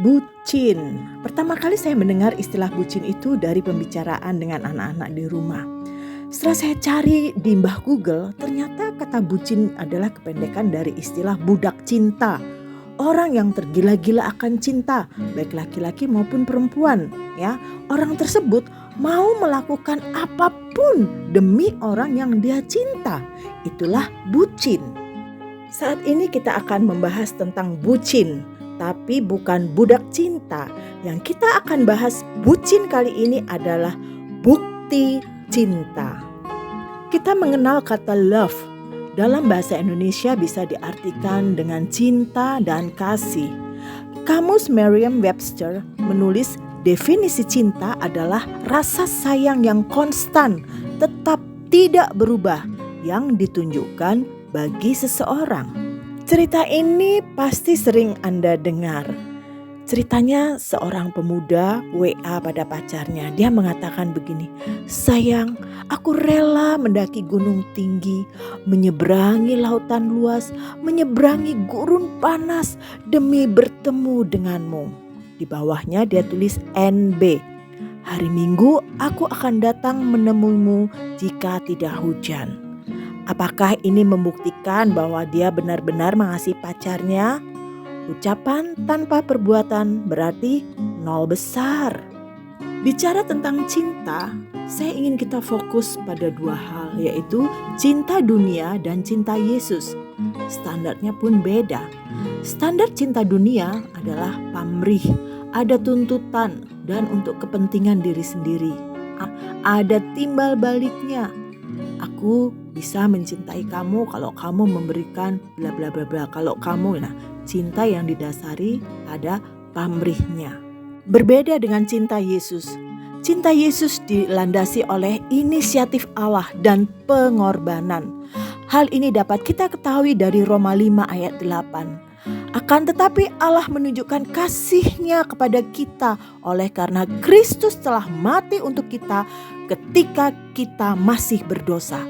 Bucin. Pertama kali saya mendengar istilah bucin itu dari pembicaraan dengan anak-anak di rumah. Setelah saya cari di mbah Google, ternyata kata bucin adalah kependekan dari istilah budak cinta. Orang yang tergila-gila akan cinta, baik laki-laki maupun perempuan, ya. Orang tersebut mau melakukan apapun demi orang yang dia cinta. Itulah bucin. Saat ini kita akan membahas tentang bucin, tapi bukan budak cinta. Yang kita akan bahas bucin kali ini adalah bukti cinta. Kita mengenal kata love. Dalam bahasa Indonesia bisa diartikan dengan cinta dan kasih. Kamus Merriam-Webster menulis definisi cinta adalah rasa sayang yang konstan, tetap tidak berubah, yang ditunjukkan bagi seseorang. Cerita ini pasti sering Anda dengar. Ceritanya seorang pemuda WA pada pacarnya. Dia mengatakan begini, "Sayang, aku rela mendaki gunung tinggi, menyeberangi lautan luas, menyeberangi gurun panas demi bertemu denganmu." Di bawahnya dia tulis NB. "Hari Minggu aku akan datang menemuimu jika tidak hujan." Apakah ini membuktikan bahwa dia benar-benar mengasihi pacarnya? Ucapan tanpa perbuatan berarti nol besar. Bicara tentang cinta, saya ingin kita fokus pada dua hal, yaitu cinta dunia dan cinta Yesus. Standarnya pun beda. Standar cinta dunia adalah pamrih, ada tuntutan dan untuk kepentingan diri sendiri. Ada timbal baliknya. Aku bisa mencintai kamu kalau kamu memberikan bla bla bla bla. Kalau kamu, cinta yang didasari ada pamrihnya. Berbeda dengan cinta Yesus. Cinta Yesus dilandasi oleh inisiatif Allah dan pengorbanan. Hal ini dapat kita ketahui dari Roma 5 ayat 8. Akan tetapi Allah menunjukkan kasih-Nya kepada kita oleh karena Kristus telah mati untuk kita ketika kita masih berdosa.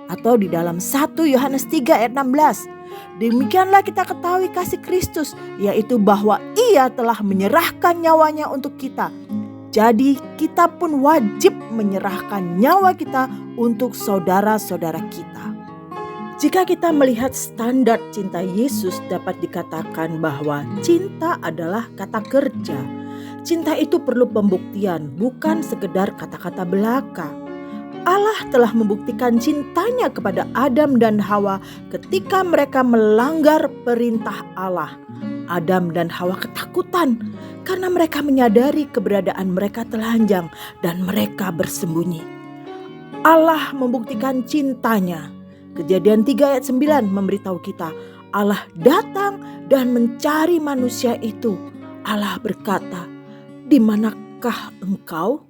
Atau di dalam 1 Yohanes 3 ayat 16. Demikianlah kita ketahui kasih Kristus, yaitu bahwa Ia telah menyerahkan nyawanya untuk kita. Jadi kita pun wajib menyerahkan nyawa kita untuk saudara-saudara kita. Jika kita melihat standar cinta Yesus, dapat dikatakan bahwa cinta adalah kata kerja. Cinta itu perlu pembuktian, bukan sekedar kata-kata belaka. Allah telah membuktikan cintanya kepada Adam dan Hawa ketika mereka melanggar perintah Allah. Adam dan Hawa ketakutan karena mereka menyadari keberadaan mereka telanjang dan mereka bersembunyi. Allah membuktikan cintanya. Kejadian 3 ayat 9 memberitahu kita, Allah datang dan mencari manusia itu. Allah berkata, "Di manakah engkau?"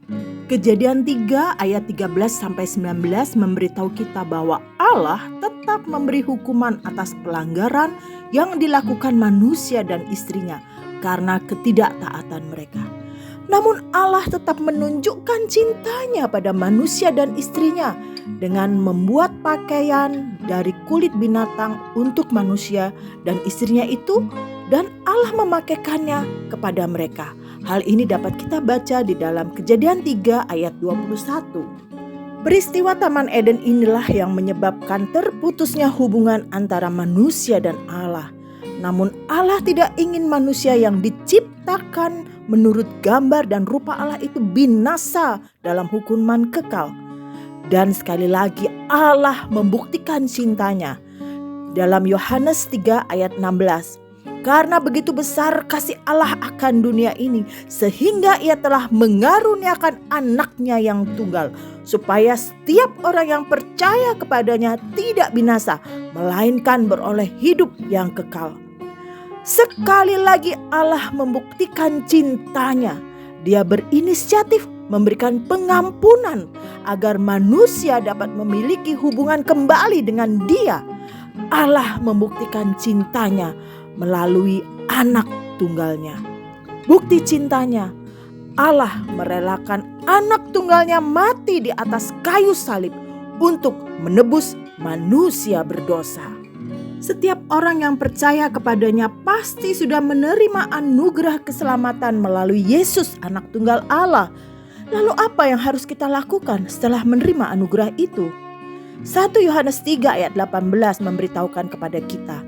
Kejadian 3 ayat 13 sampai 19 memberitahu kita bahwa Allah tetap memberi hukuman atas pelanggaran yang dilakukan manusia dan istrinya karena ketidaktaatan mereka. Namun Allah tetap menunjukkan cintanya pada manusia dan istrinya dengan membuat pakaian dari kulit binatang untuk manusia dan istrinya itu, dan Allah memakaikannya kepada mereka. Hal ini dapat kita baca di dalam Kejadian 3 ayat 21. Peristiwa Taman Eden inilah yang menyebabkan terputusnya hubungan antara manusia dan Allah. Namun Allah tidak ingin manusia yang diciptakan menurut gambar dan rupa Allah itu binasa dalam hukuman kekal. Dan sekali lagi Allah membuktikan cintanya dalam Yohanes 3 ayat 16. Karena begitu besar kasih Allah akan dunia ini, sehingga Ia telah mengaruniakan anaknya yang tunggal, supaya setiap orang yang percaya kepadanya tidak binasa, melainkan beroleh hidup yang kekal. Sekali lagi Allah membuktikan cintanya. Dia berinisiatif memberikan pengampunan agar manusia dapat memiliki hubungan kembali dengan Dia. Allah membuktikan cintanya melalui anak tunggalnya. Bukti cintanya, Allah merelakan anak tunggalnya mati di atas kayu salib untuk menebus manusia berdosa. Setiap orang yang percaya kepadanya pasti sudah menerima anugerah keselamatan melalui Yesus, Anak Tunggal Allah. Lalu apa yang harus kita lakukan setelah menerima anugerah itu? 1 Yohanes 3 ayat 18 memberitahukan kepada kita,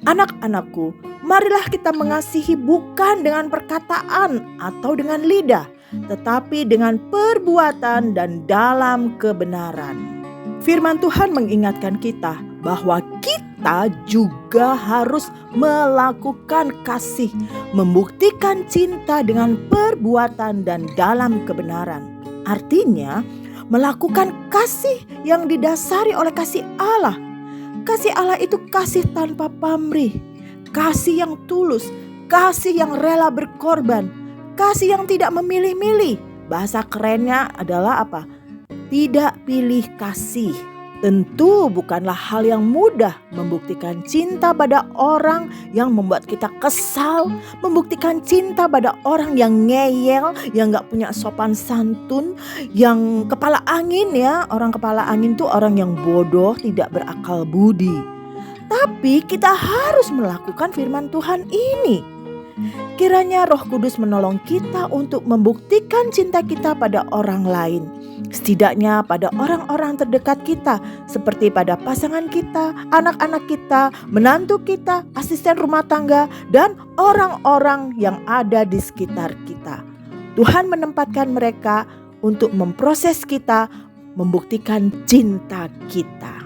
"Anak-anakku, marilah kita mengasihi bukan dengan perkataan atau dengan lidah, tetapi dengan perbuatan dan dalam kebenaran." Firman Tuhan mengingatkan kita bahwa kita juga harus melakukan kasih, membuktikan cinta dengan perbuatan dan dalam kebenaran. Artinya, melakukan kasih yang didasari oleh kasih Allah. Kasih Allah itu kasih tanpa pamrih, kasih yang tulus, kasih yang rela berkorban, kasih yang tidak memilih-milih. Bahasa kerennya adalah apa? Tidak pilih kasih. Tentu bukanlah hal yang mudah membuktikan cinta pada orang yang membuat kita kesal, membuktikan cinta pada orang yang ngeyel, yang gak punya sopan santun, yang kepala angin ya. Orang kepala angin tuh orang yang bodoh, tidak berakal budi. Tapi kita harus melakukan firman Tuhan ini. Kiranya Roh Kudus menolong kita untuk membuktikan cinta kita pada orang lain. Setidaknya pada orang-orang terdekat kita, seperti pada pasangan kita, anak-anak kita, menantu kita, asisten rumah tangga, dan orang-orang yang ada di sekitar kita. Tuhan menempatkan mereka untuk memproses kita, membuktikan cinta kita.